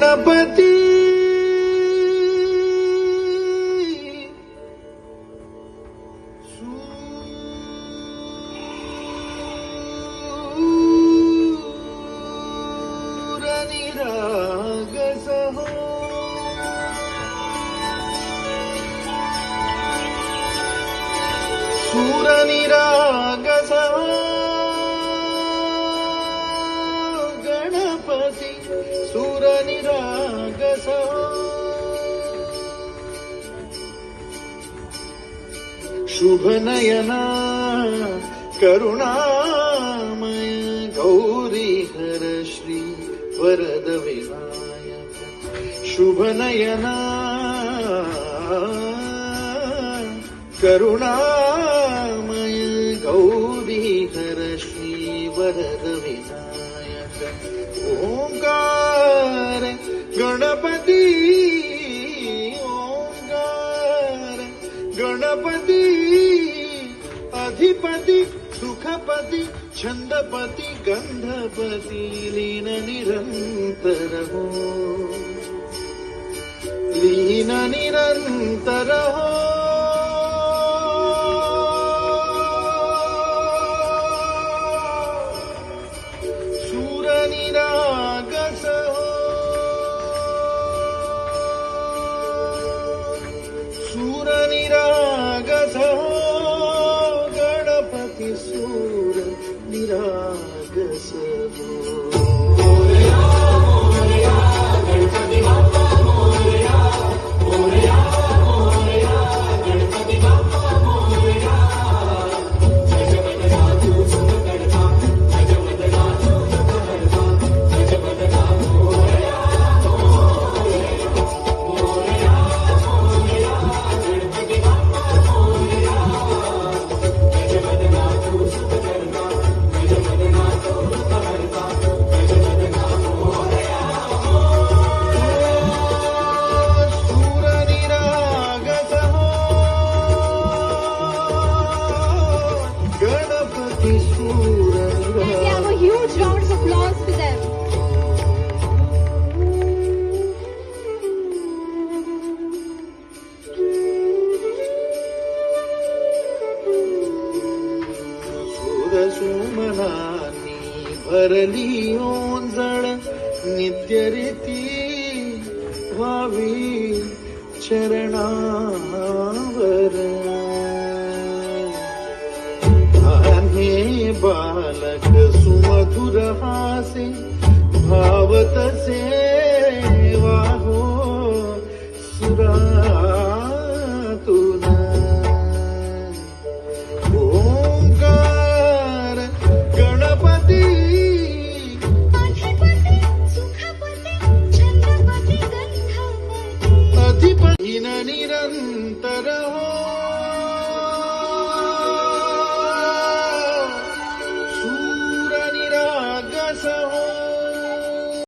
गणपती सूरनिरागस गणपती सूरनिरागस शुभनयना करुणामय गौरी हर श्री वरद विनायक शुभनयना करुणामय गौरी हर श्री वरद विनायक ओंकार गणपती ओंकार गणपती अधिपती सुखपती छंदपती गंधपती लीन निरंतर हो लीन निरंतर हो सूरनिरागस सूरनिरागस Ganpati सूरनिरागस Huge rounds of applause for them. Sumnani भरली ओंजळ नित्यरीती व्हावी चरणावर आने बालक सुमधुर हासे भावतसे वाहो सुरातुन ओंकार गणपती अधिपती सुखपती छंदपती गंधपती अधिपती निरंतर हो